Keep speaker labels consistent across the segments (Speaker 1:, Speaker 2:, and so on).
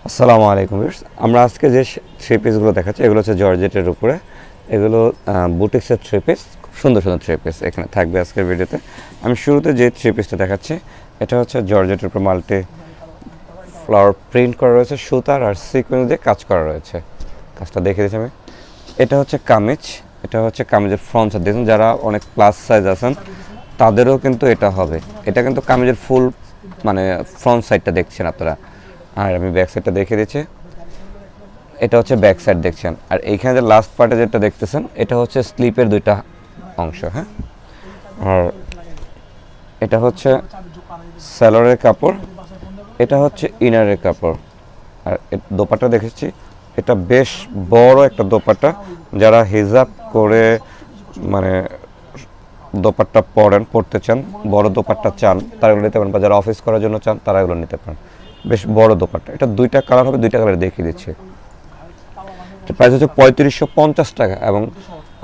Speaker 1: আসসালামু আলাইকুম ভিউয়ার্স, আমরা আজকে যে থ্রি পিসগুলো দেখাচ্ছি এগুলো হচ্ছে জর্জেটের উপরে। এগুলো বুটিক্সের থ্রি পিস, সুন্দর সুন্দর থ্রি পিস এখানে থাকবে আজকের ভিডিওতে। আমি শুরুতে যে থ্রি পিসটা দেখাচ্ছি এটা হচ্ছে জর্জেটের উপর মাল্টি ফ্লাওয়ার প্রিন্ট করা রয়েছে, সুতার আর সিকোয়েন্স দিয়ে কাজ করা রয়েছে। কাজটা দেখে দিচ্ছি আমি। এটা হচ্ছে কামিজ, এটা হচ্ছে কামিজের ফ্রন্ট সাইড। দেখুন যারা অনেক প্লাস সাইজ আছেন তাদেরও কিন্তু এটা হবে। এটা কিন্তু কামিজের ফুল মানে ফ্রন্ট সাইডটা দেখছেন আপনারা, আর আমি ব্যাক সাইডটা দেখে দিচ্ছি। এটা হচ্ছে ব্যাক সাইড দেখছেন, আর এইখানে যে লাস্ট পার্টে যেটা দেখতেছেন এটা হচ্ছে স্লিপের দুইটা অংশ। হ্যাঁ, আর এটা হচ্ছে স্যালোয়ারের কাপড়, এটা হচ্ছে ইনারের কাপড়। আর দোপাট্টা দেখেছি, এটা বেশ বড় একটা দোপাট্টা। যারা হিজাব করে মানে দোপাট্টা পরতে চান, বড় দোপাট্টা চান তারা এগুলো নিতে পারেন, বা যারা অফিস করার জন্য চান তারা এগুলো নিতে পারেন। বেশ বড় দোপাট্টা, এটা দুইটা কালার হবে, দুইটা কালার দেখিয়ে দিচ্ছি। প্রাইস হচ্ছে 3550 টাকা, এবং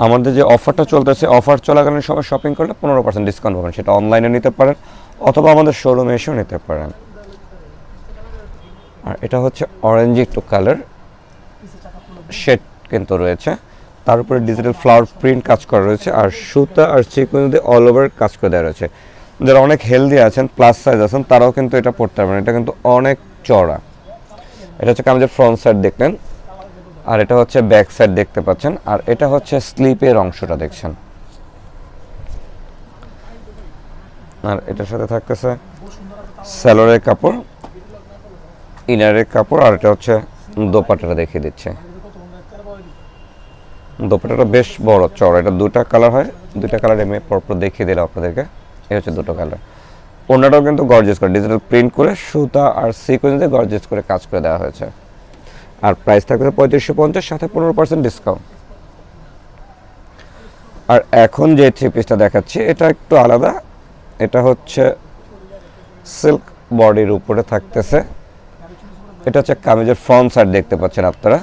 Speaker 1: আমাদের যে অফারটা চলতেছে, অফার চলাকালীন সময় শপিং করলে 15% ডিসকাউন্ট পাবেন। সেটা অনলাইনে নিতে পারেন অথবা আমাদের শোরুমে এসেও নিতে পারেন। আর এটা হচ্ছে অরেঞ্জ একটু কালার শেড কিন্তু রয়েছে, তার উপরে ডিজিটাল ফ্লাওয়ার প্রিন্ট কাজ করা রয়েছে, আর সুতা আর সিকোয়েন্স দিয়ে অল ওভার কাজ করে দেওয়া রয়েছে। যারা অনেক হেলদি আছেন, প্লাস সাইজ আছেন, তারাও কিন্তু এটা পড়তে পারবেন। এটা কিন্তু অনেক চড়া। এটা হচ্ছে কামিজের ফ্রন্ট সাইড দেখলেন, আর এটা হচ্ছে ব্যাক সাইড দেখতে পাচ্ছেন, আর এটা হচ্ছে স্লিপের অংশটা দেখছেন। আর এটার সাথে থাকতেছে স্যালোয়ারের কাপড়, ইনারের কাপড়, আর এটা হচ্ছে দোপাট্টাটা দেখিয়ে দিচ্ছে। দোপাট্টাটা বেশ বড় চড়া, এটা দুটা কালার হয়, দুইটা কালার আমি পরপর দেখিয়ে দিলাম আপনাদেরকে। এই হচ্ছে দুটো কালার। ওড়নাটাও কিন্তু গর্জিয়াস করে ডিজিটাল প্রিন্ট করে সুতা আর সিকোয়েন্স দিয়ে গর্জিয়াস করে কাজ করে দেওয়া হয়েছে। আর প্রাইস থাকবে 3550, সাথে 15% ডিসকাউন্ট। আর এখন যে থ্রি পিসটা দেখাচ্ছি এটা একটু আলাদা। এটা হচ্ছে সিল্ক বডির উপরে থাকতেছে। এটা হচ্ছে কামিজের ফ্রন্ট সাইড দেখতে পাচ্ছেন আপনারা,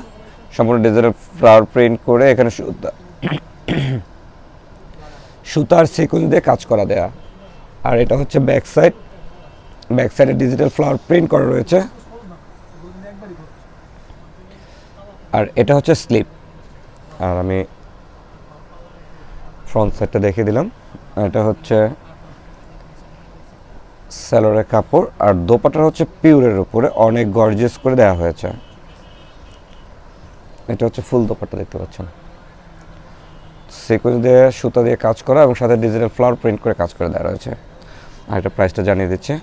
Speaker 1: সম্পূর্ণ ডিজিটাল ফ্লাওয়ার প্রিন্ট করে এখানে সুতা আর সিকোয়েন্স দিয়ে কাজ করা দেয়া। আর এটা হচ্ছে ব্যাক সাইড, ব্যাক সাইডে ডিজিটাল ফ্লাওয়ার প্রিন্ট করা রয়েছে। আর এটা হচ্ছে স্লিপ। আর আমি ফ্রন্ট সাইডটা দেখিয়ে দিলাম। এটা হচ্ছে স্যালোয়ারের কাপড়, আর দোপাট্টা হচ্ছে পিওরের উপরে অনেক গর্জিয়াস করে দেওয়া হয়েছে। এটা হচ্ছে ফুল দোপাট্টা দেখতে পাচ্ছেন, সিকোয়েন্স দিয়ে সুতা দিয়ে কাজ করা এবং সাথে ডিজিটাল ফ্লাওয়ার প্রিন্ট করে কাজ করে দেওয়া রয়েছে। আর এটা প্রাইসটা জানিয়ে দিচ্ছে।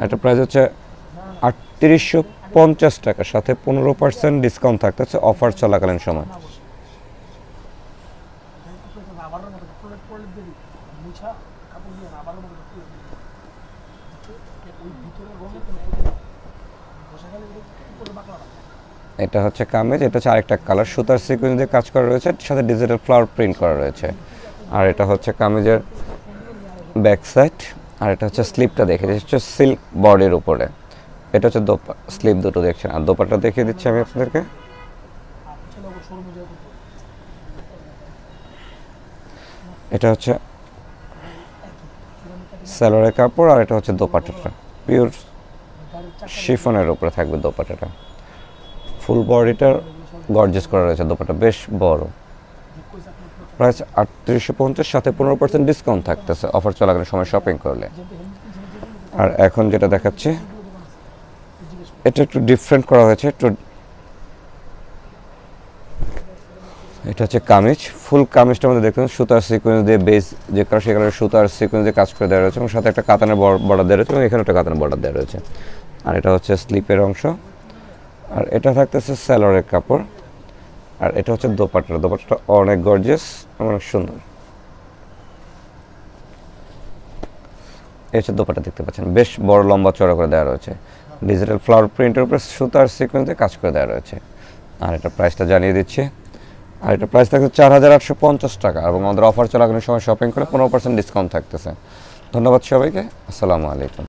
Speaker 1: এটা প্রাইস হচ্ছে 3850 টাকা, সাথে 15% ডিসকাউন্ট থাকতেছে অফার চলাকালীন সময়। এটা হচ্ছে কামিজ, এটা হচ্ছে আরেকটা কালার, সুতার সিকোয়েন্স দিয়ে কাজ করা রয়েছে, সাথে ডিজিটাল ফ্লাওয়ার প্রিন্ট করা রয়েছে। আর এটা হচ্ছে কামিজের ব্যাক সাইড, আর এটা হচ্ছে স্লিপটা দেখে দিচ্ছি, হচ্ছে সিল্ক বডির উপরে। এটা হচ্ছে স্লিপ দুটো দেখছেন, আর দোপাট্টা দেখিয়ে দিচ্ছি আমি আপনাদেরকে। এটা হচ্ছে সালোয়ারের কাপড়, আর এটা হচ্ছে দোপাট্টাটা পিওর শিফনের উপরে থাকবে দোপাট্টাটা। ফুল বডিটা গর্জিয়াস করা রয়েছে, দোপাট্টা বেশ বড়। প্রাইস 3850, সাথে 15% ডিসকাউন্ট থাকতেছে অফার চলাকালীন সময় শপিং করলে। আর এখন যেটা দেখাচ্ছি এটা একটু ডিফারেন্ট করা হয়েছে, একটু এটা হচ্ছে কামিজ। ফুল কামিজটার মধ্যে দেখুন সুতার সিকোয়েন্স দিয়ে বেস যে কালার সে কালারের সুতার সিকোয়েন্স দিয়ে কাজ করে দেওয়া রয়েছে, এবং সাথে একটা কাতানের বর্ডার দেওয়া রয়েছে, এবং এখানে একটা কাতানের বর্ডার দেওয়া রয়েছে। আর এটা হচ্ছে স্লিপের অংশ, আর এটা থাকতেছে স্যালোয়ারের কাপড়, আর এটা হচ্ছে দোপাট্টা। দোপাট্টাটা অনেক গর্জিয়াস, অনেক সুন্দর। এই হচ্ছে দোপাট্টা দেখতে পাচ্ছেন, বেশ বড় লম্বা চড়া করে দেওয়া রয়েছে, ডিজিটাল ফ্লাওয়ার প্রিন্টের উপরে সুতার সিকোয়েন্স দিয়ে কাজ করে দেওয়া রয়েছে। আর এটা প্রাইসটা জানিয়ে দিচ্ছি। আর এটা প্রাইস থাকছে 4850 টাকা, এবং আমাদের অফার চলাকালীন সময় শপিং করে 15% ডিসকাউন্ট থাকতেছে। ধন্যবাদ সবাইকে, আসসালামু আলাইকুম।